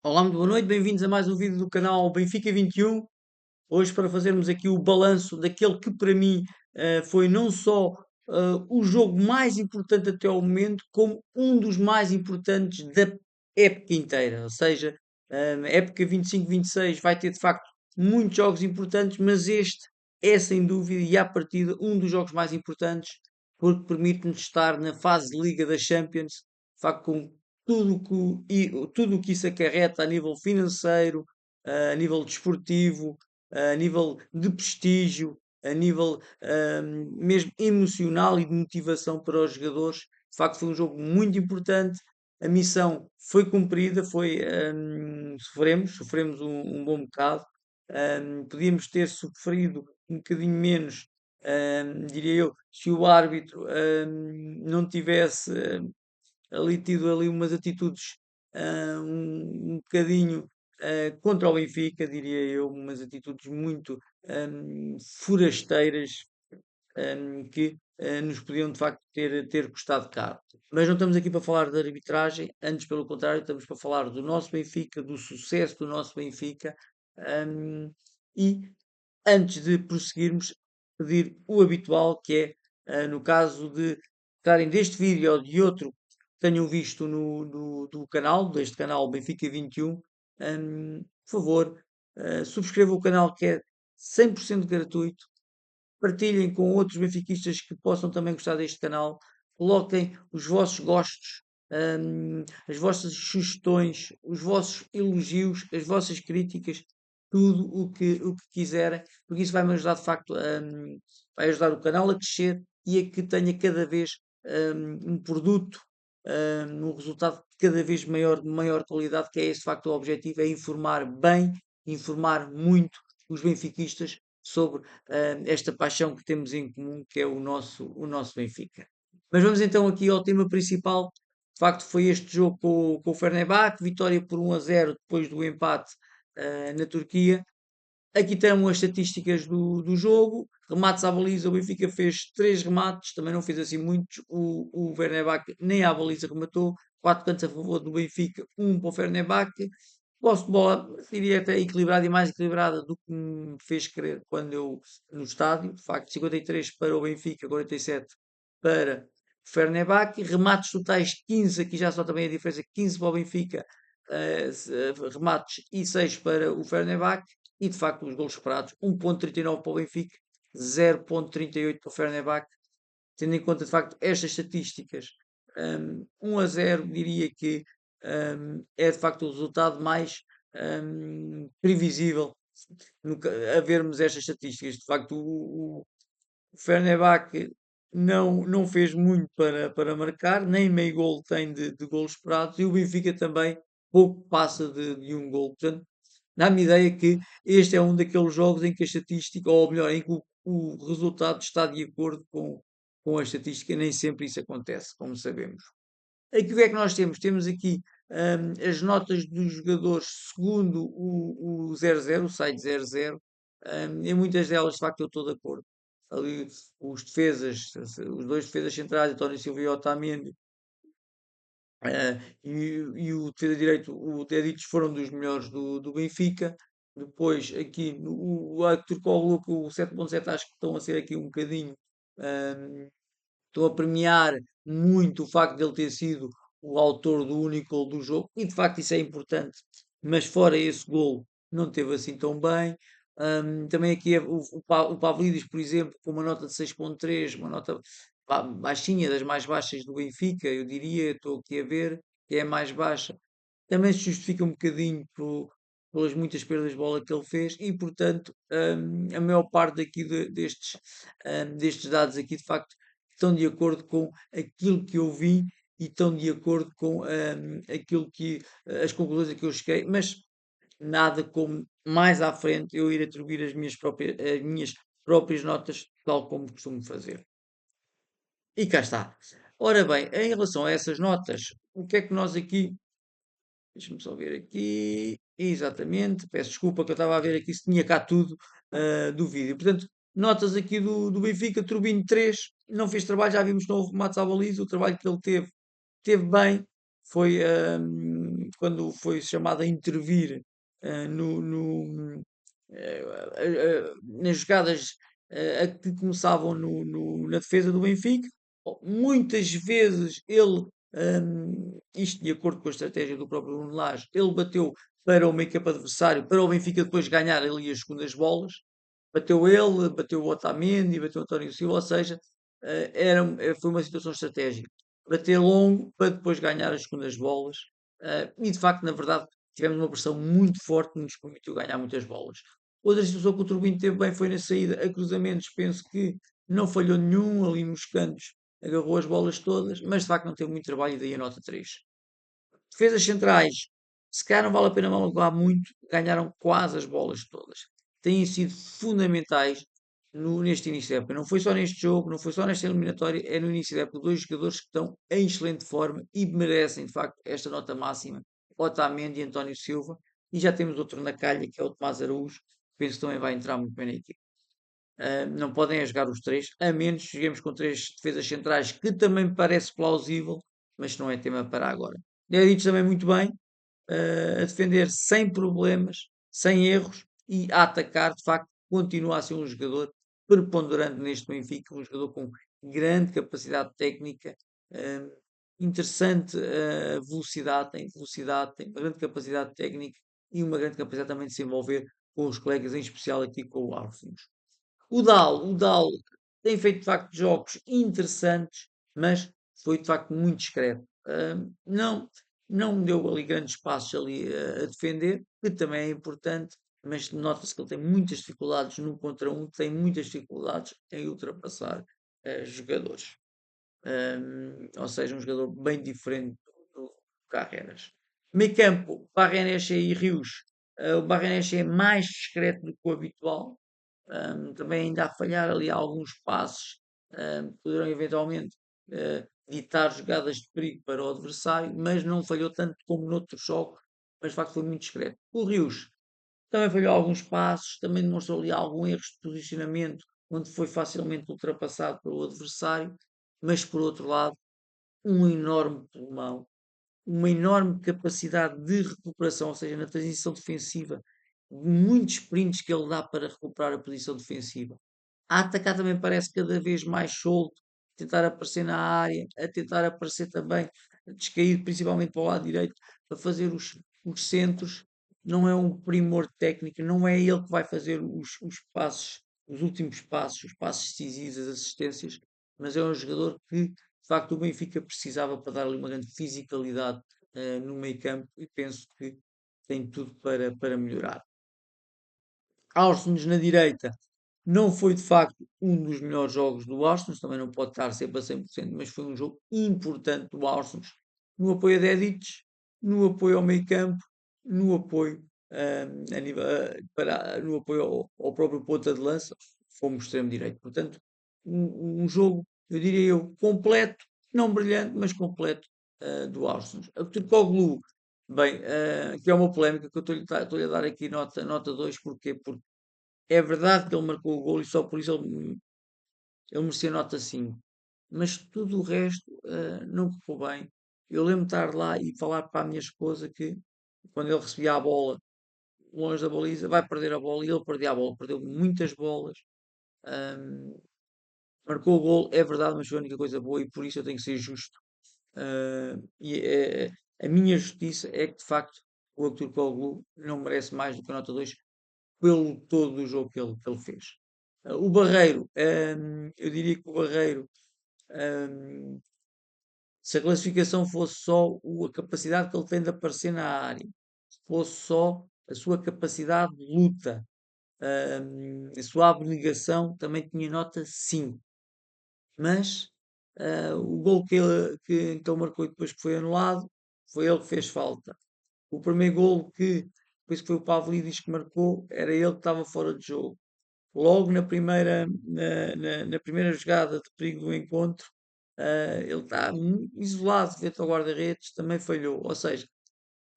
Olá, muito boa noite, bem-vindos a mais um vídeo do canal Benfica 21. Hoje para fazermos aqui o balanço daquele que para mim foi não só o jogo mais importante até ao momento, como um dos mais importantes da época inteira. Ou seja, a época 25-26 vai ter de facto muitos jogos importantes, mas este é sem dúvida e à partida um dos jogos mais importantes, porque permite-nos estar na fase de Liga da Champions, de facto com tudo o que isso acarreta a nível financeiro, a nível desportivo, a nível de prestígio, a nível mesmo emocional e de motivação para os jogadores. De facto, foi um jogo muito importante. A missão foi cumprida, sofremos um bom bocado. Podíamos ter sofrido um bocadinho menos, diria eu, se o árbitro não tivesse ali tido ali umas atitudes um bocadinho contra o Benfica, diria eu, umas atitudes muito forasteiras que nos podiam de facto ter custado caro. Mas não estamos aqui para falar de arbitragem, antes pelo contrário, estamos para falar do nosso Benfica, do sucesso do nosso Benfica. hum, e antes de prosseguirmos, pedir o habitual, que é, no caso de estarem deste vídeo ou de outro que tenham visto do canal, deste canal Benfica 21, por favor, subscrevam o canal que é 100% gratuito, partilhem com outros benfiquistas que possam também gostar deste canal, coloquem os vossos gostos, as vossas sugestões, os vossos elogios, as vossas críticas, tudo o que quiserem, porque isso vai-me ajudar de facto, vai ajudar o canal a crescer e a que tenha cada vez um produto, um resultado cada vez maior, de maior qualidade, que é esse de facto o objetivo, é informar bem, informar muito os benfiquistas sobre esta paixão que temos em comum, que é o nosso Benfica. Mas vamos então aqui ao tema principal. De facto, foi este jogo com o Fenerbahçe, vitória por 1-0 depois do empate na Turquia. Aqui estão as estatísticas do jogo. Remates à baliza, o Benfica fez 3 remates, também não fez assim muitos. O Fenerbahçe nem à baliza rematou. 4 cantos a favor do Benfica, um para o Fenerbahçe. Posse de bola, diria até equilibrada e mais equilibrada do que me fez crer quando eu no estádio. De facto, 53 para o Benfica, 47 para o Fenerbahçe. Remates totais 15, aqui já só também a diferença: 15 para o Benfica, remates, e 6 para o Fenerbahçe. E de facto, os golos esperados: 1,39 para o Benfica, 0,38 para o Fenerbahçe. Tendo em conta de facto estas estatísticas, 1-0, diria que é de facto o resultado mais previsível a vermos estas estatísticas. De facto, o Fenerbahçe não fez muito para marcar, nem meio gol tem de golos esperados, e o Benfica também pouco passa de um gol. Portanto, dá-me ideia que este é um daqueles jogos em que a estatística, ou melhor, em que o resultado está de acordo com a estatística. Nem sempre isso acontece, como sabemos. Aqui o que é que nós temos? Temos aqui as notas dos jogadores segundo o 00, o site 00. Em muitas delas, de facto, eu estou de acordo. Ali os defesas, os dois defesas centrais, António Silva e Otamendi, e o defesa direito, o Dedić, foram dos melhores do Benfica. Depois aqui o Aktürkoğlu, o 7.7, acho que estão a ser aqui um bocadinho, hum, estão a premiar muito o facto de ele ter sido o autor do único gol do jogo, e de facto isso é importante, mas fora esse gol não teve assim tão bem. Também aqui o Pavlidis, por exemplo, com uma nota de 6.3, uma nota baixinha, das mais baixas do Benfica, eu diria, estou aqui a ver, que é a mais baixa. Também se justifica um bocadinho pelas muitas perdas de bola que ele fez, e portanto a maior parte aqui destes dados aqui de facto estão de acordo com aquilo que eu vi, e estão de acordo com aquilo que as conclusões a que eu cheguei, mas nada como mais à frente eu ir atribuir as minhas próprias notas, tal como costumo fazer. E cá está. Ora bem, em relação a essas notas, o que é que nós aqui. Deixa-me só ver aqui. Exatamente, peço desculpa que eu estava a ver aqui se tinha cá tudo do vídeo. Portanto, notas aqui do Benfica: Turbino 3, não fez trabalho, já vimos que não houve remates à baliza. O trabalho que ele teve bem, foi quando foi chamado a intervir nas jogadas a que começavam na defesa do Benfica. Muitas vezes ele, isto de acordo com a estratégia do próprio Bruno Lage, ele bateu para o meio-campo adversário, para o Benfica depois ganhar ali as segundas bolas. Bateu ele, bateu o Otamendi, bateu o António Silva, ou seja, foi uma situação estratégica. Bater longo para depois ganhar as segundas bolas. E de facto, na verdade, tivemos uma pressão muito forte que nos permitiu ganhar muitas bolas. Outra situação que o Turbino teve bem foi na saída a cruzamentos. Penso que não falhou nenhum ali nos cantos, agarrou as bolas todas, mas de facto não teve muito trabalho e daí a nota 3. Defesas centrais, se calhar não vale a pena malucar muito, ganharam quase as bolas todas. Têm sido fundamentais neste início da época. Não foi só neste jogo, não foi só nesta eliminatória, é no início da época. Dois jogadores que estão em excelente forma e merecem, de facto, esta nota máxima. Otamendi e António Silva. E já temos outro na calha, que é o Tomás Araújo. Penso que também vai entrar muito bem na equipe. Não podem jogar os três, a menos que joguemos com três defesas centrais, que também me parece plausível, mas não é tema para agora. Dedic também muito bem, a defender sem problemas, sem erros e a atacar, de facto, continua a ser um jogador preponderante neste Benfica, um jogador com grande capacidade técnica, uh, interessante velocidade, tem uma grande capacidade técnica e uma grande capacidade também de se envolver com os colegas, em especial aqui com o Arfins. O Dal tem feito de facto jogos interessantes, mas foi de facto muito discreto. Não me deu ali grandes passos ali a defender, que também é importante, mas nota-se que ele tem muitas dificuldades no contra um, tem muitas dificuldades em ultrapassar jogadores. Ou seja, um jogador bem diferente do Carreras. Meio campo, Barrenechea e Rios. O Barrenechea é mais discreto do que o habitual. Também ainda a falhar ali alguns passos, poderão eventualmente ditar jogadas de perigo para o adversário, mas não falhou tanto como noutros jogos, mas de facto foi muito discreto. O Rios também falhou alguns passos, também demonstrou ali algum erro de posicionamento, onde foi facilmente ultrapassado pelo adversário, mas por outro lado, um enorme pulmão, uma enorme capacidade de recuperação, ou seja, na transição defensiva, muitos sprints que ele dá para recuperar a posição defensiva. A atacar também parece cada vez mais solto, a tentar aparecer na área, a tentar aparecer também descaído, principalmente para o lado direito, para fazer os centros. Não é um primor técnico, não é ele que vai fazer os passos, os últimos passos, os passos decisivos, as assistências, mas é um jogador que de facto o Benfica precisava para dar ali uma grande fisicalidade no meio campo e penso que tem tudo para melhorar. Arsenal na direita não foi de facto um dos melhores jogos do Arsenal, também não pode estar sempre a 100%, mas foi um jogo importante do Arsenal no apoio a Dedic, no apoio ao meio campo, no apoio, no apoio ao próprio ponta de lança, fomos extremo direito. Portanto, um jogo, eu diria eu, completo, não brilhante, mas completo do Arsenal. O Turkoglu, bem, que é uma polémica que eu estou-lhe a dar aqui nota 2, porquê? Porque é verdade que ele marcou o gol e só por isso ele merecia nota 5. Mas tudo o resto não correu bem. Eu lembro de estar lá e falar para a minha esposa que quando ele recebia a bola longe da baliza, vai perder a bola e ele perdia a bola. Perdeu muitas bolas. Ahm, Marcou o gol, é verdade, mas foi a única coisa boa e por isso eu tenho que ser justo. A minha justiça é que de facto o Aktürkoğlu não merece mais do que a nota 2 pelo todo o jogo que ele fez. O Barreiro, eu diria que o Barreiro, hum, se a classificação fosse só a capacidade que ele tem de aparecer na área, se fosse só a sua capacidade de luta, a sua abnegação, também tinha nota 5. Mas o gol que ele marcou e depois que foi anulado, foi ele que fez falta. O primeiro gol que, depois que foi o Pavlidis que marcou, era ele que estava fora de jogo. Logo na primeira jogada de perigo do encontro, ele está isolado frente ao guarda-redes, também falhou. Ou seja,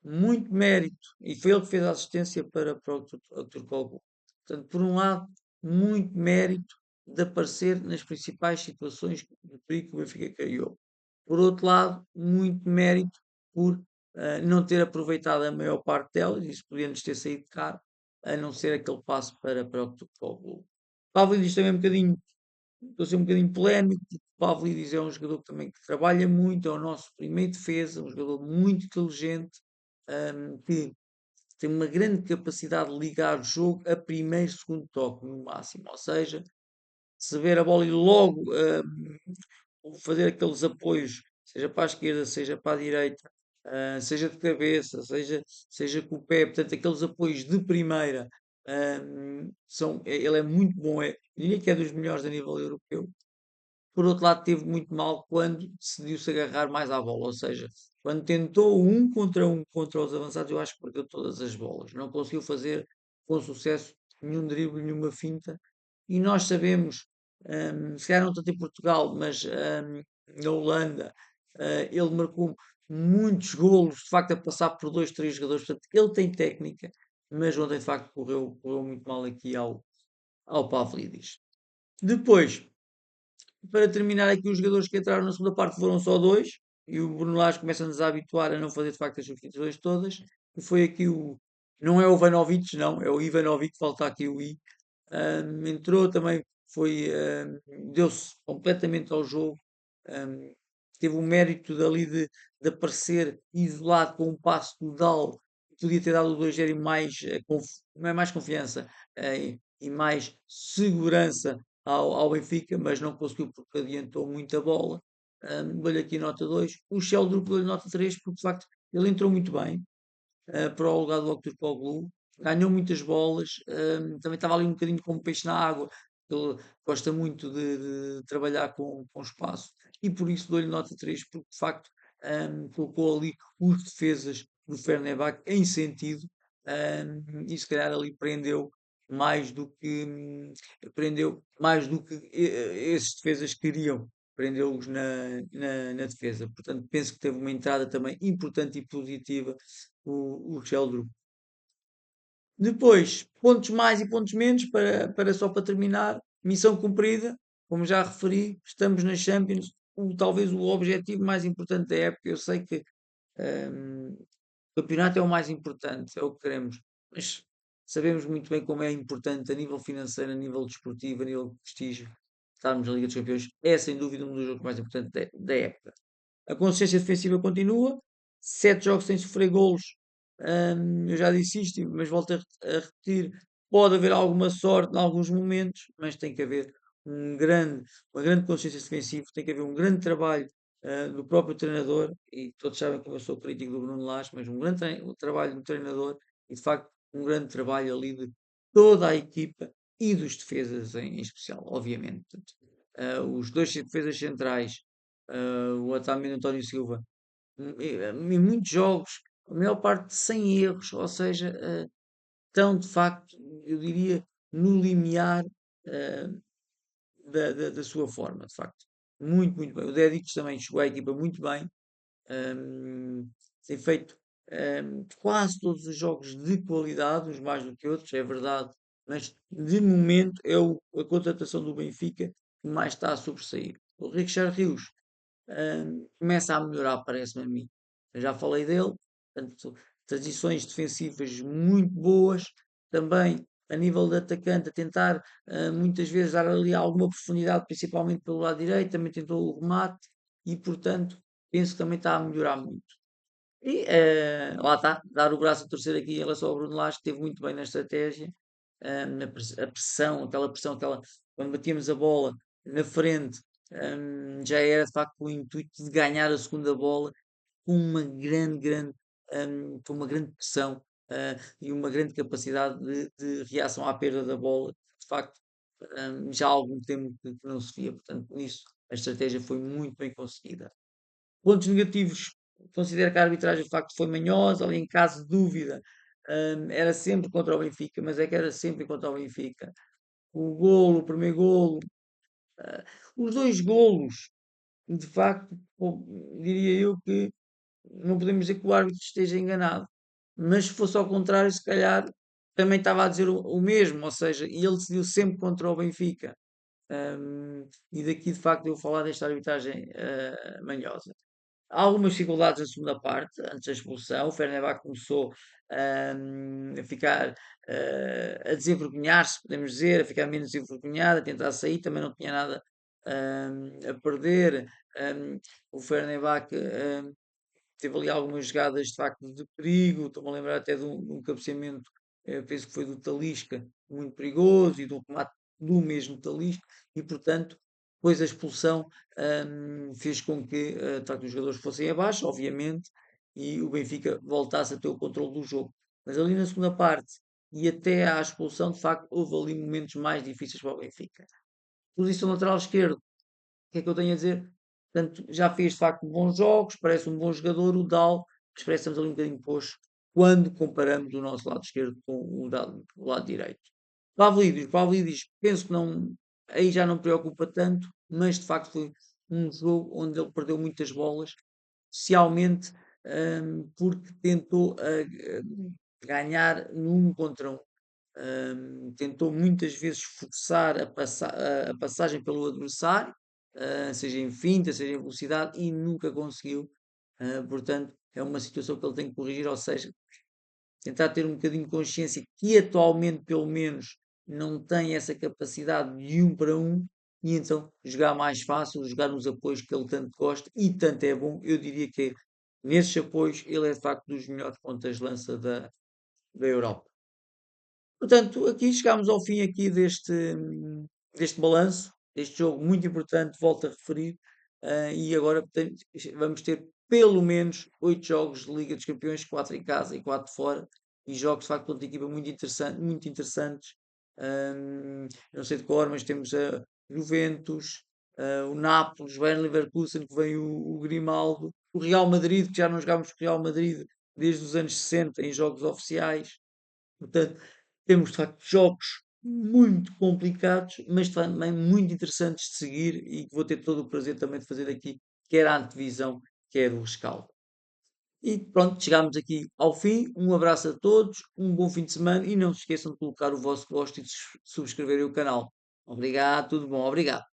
muito mérito, e foi ele que fez a assistência para o Turcogo. Portanto, por um lado, muito mérito de aparecer nas principais situações de perigo que o Benfica criou. Por outro lado, muito mérito por não ter aproveitado a maior parte delas, isso podia-nos ter saído caro, a não ser aquele passo para o Futebol Clube. Pavlidis também é um bocadinho, estou a ser um bocadinho polémico, porque o Pavlidis é um jogador também que trabalha muito, é o nosso primeiro defesa, um jogador muito inteligente, que tem uma grande capacidade de ligar o jogo a primeiro, segundo toque, no máximo. Ou seja, receber a bola e logo fazer aqueles apoios, seja para a esquerda, seja para a direita, seja de cabeça, seja com o pé, portanto, aqueles apoios de primeira, ele é muito bom, diria que é dos melhores a nível europeu. Por outro lado, teve muito mal quando decidiu-se agarrar mais à bola, ou seja, quando tentou um contra os avançados, eu acho que perdeu todas as bolas. Não conseguiu fazer com sucesso nenhum drible, nenhuma finta. E nós sabemos, se calhar não tanto em Portugal, mas na Holanda, ele marcou muitos golos, de facto, a passar por dois, três jogadores. Portanto, ele tem técnica, mas ontem, de facto, correu muito mal aqui ao Pavlidis. Depois, para terminar aqui, os jogadores que entraram na segunda parte foram só dois, e o Bruno Lage começa-nos a habituar a não fazer de facto as substituições todas. E foi aqui o. Não é o Ivanovic, não, é o Ivanovic, falta aqui o I. Entrou também, deu-se completamente ao jogo. Um, teve o mérito dali de aparecer isolado com um passo do Dal, podia ter dado o 2-0 e mais, não é mais confiança e mais segurança ao Benfica, mas não conseguiu porque adiantou muita bola. Dou-lhe aqui nota 2. O Sheldon dou-lhe nota 3 porque de facto ele entrou muito bem para o lugar do Octopoglu, ganhou muitas bolas, também estava ali um bocadinho como peixe na água, ele gosta muito de trabalhar com espaço e por isso dou-lhe nota 3 porque de facto colocou ali os defesas do Fenerbahçe em sentido e se calhar ali prendeu mais do que esses defesas queriam prendê-los na defesa. Portanto, penso que teve uma entrada também importante e positiva o Sheldon. Depois, pontos mais e pontos menos, só para terminar, missão cumprida, como já referi, estamos nas Champions, talvez o objetivo mais importante da época. Eu sei que hum, o campeonato é o mais importante, é o que queremos, mas sabemos muito bem como é importante a nível financeiro, a nível desportivo, a nível de prestígio, estarmos na Liga dos Campeões. É sem dúvida um dos jogos mais importantes da época. A consistência defensiva continua. 7 jogos sem sofrer golos. Eu já disse isto, mas volto a repetir. Pode haver alguma sorte em alguns momentos, mas tem que haver uma grande consciência defensiva, tem que haver um grande trabalho do próprio treinador, e todos sabem que eu sou crítico do Bruno Lage, mas um grande trabalho do treinador e de facto um grande trabalho ali de toda a equipa e dos defesas em especial, obviamente. Portanto, os dois defesas centrais o Otamendi António Silva, em muitos jogos, a maior parte sem erros, ou seja, estão de facto, eu diria, no limiar eh, da sua forma, de facto. Muito, muito bem. O Dedic também chegou à equipa muito bem, tem feito quase todos os jogos de qualidade, uns mais do que outros, é verdade, mas de momento é a contratação do Benfica que mais está a sobressair. O Richard Rios começa a melhorar, parece-me a mim. Eu já falei dele, portanto, transições defensivas muito boas, também a nível de atacante, a tentar muitas vezes dar ali alguma profundidade, principalmente pelo lado direito, também tentou o remate e, portanto, penso que também está a melhorar muito. E lá está, dar o braço a torcer aqui em relação ao Bruno Lage, que esteve muito bem na estratégia, a pressão, quando batíamos a bola na frente, já era de facto o intuito de ganhar a segunda bola com uma com uma grande pressão e uma grande capacidade de reação à perda da bola. De facto, já há algum tempo que não se via, portanto, nisso a estratégia foi muito bem conseguida. Pontos negativos, considero que a arbitragem de facto foi manhosa, ali em caso de dúvida, era sempre contra o Benfica, mas é que era sempre contra o Benfica. O primeiro golo, ah, os dois golos, de facto, diria eu que não podemos dizer que o árbitro esteja enganado, mas se fosse ao contrário, se calhar também estava a dizer o mesmo, ou seja, e ele decidiu sempre contra o Benfica. E daqui de facto eu vou falar desta arbitragem manhosa. Há algumas dificuldades na segunda parte, antes da expulsão. O Fenerbahçe começou a ficar a desenvergonhar-se, podemos dizer, a ficar menos envergonhado, a tentar sair, também não tinha nada a perder. O Fenerbahçe teve ali algumas jogadas de facto de perigo. Estou-me a lembrar até de um cabeceamento, penso que foi do Talisca, muito perigoso, e do remate do mesmo Talisca, e portanto, depois a expulsão fez com que de facto os jogadores fossem abaixo, obviamente, e o Benfica voltasse a ter o controle do jogo. Mas ali na segunda parte e até à expulsão, de facto, houve ali momentos mais difíceis para o Benfica. Posição lateral esquerdo, que é que eu tenho a dizer? Portanto, já fez de facto bons jogos, parece um bom jogador, o Dal, mas parece-nos ali um bocadinho posto quando comparamos o nosso lado esquerdo com o lado direito. Pavlidis, penso que não, aí já não preocupa tanto, mas de facto foi um jogo onde ele perdeu muitas bolas, especialmente porque tentou ganhar num contra um. Tentou muitas vezes forçar a passagem pelo adversário, seja em finta, seja em velocidade, e nunca conseguiu. Portanto, é uma situação que ele tem que corrigir, ou seja, tentar ter um bocadinho de consciência que atualmente, pelo menos, não tem essa capacidade de um para um, e então jogar mais fácil, jogar nos apoios que ele tanto gosta e tanto é bom. Eu diria que nesses apoios ele é de facto dos melhores pontas de lança da Europa. Portanto, aqui chegámos ao fim aqui deste balanço, deste jogo muito importante, volto a referir, e agora vamos ter pelo menos 8 jogos de Liga dos Campeões, 4 em casa e 4 fora, e jogos de facto contra equipa muito interessantes. Eu não sei de cor, mas temos a Juventus, o Nápoles, o Bayern Leverkusen, que vem o Grimaldo, o Real Madrid, que já não jogámos com o Real Madrid desde os anos 60 em jogos oficiais. Portanto, temos de facto jogos muito complicados, mas também muito interessantes de seguir e que vou ter todo o prazer também de fazer aqui, quer a antevisão, quer o rescaldo. E pronto, chegámos aqui ao fim. Um abraço a todos, um bom fim de semana e não se esqueçam de colocar o vosso gosto e de subscreverem o canal. Obrigado, tudo bom, obrigado.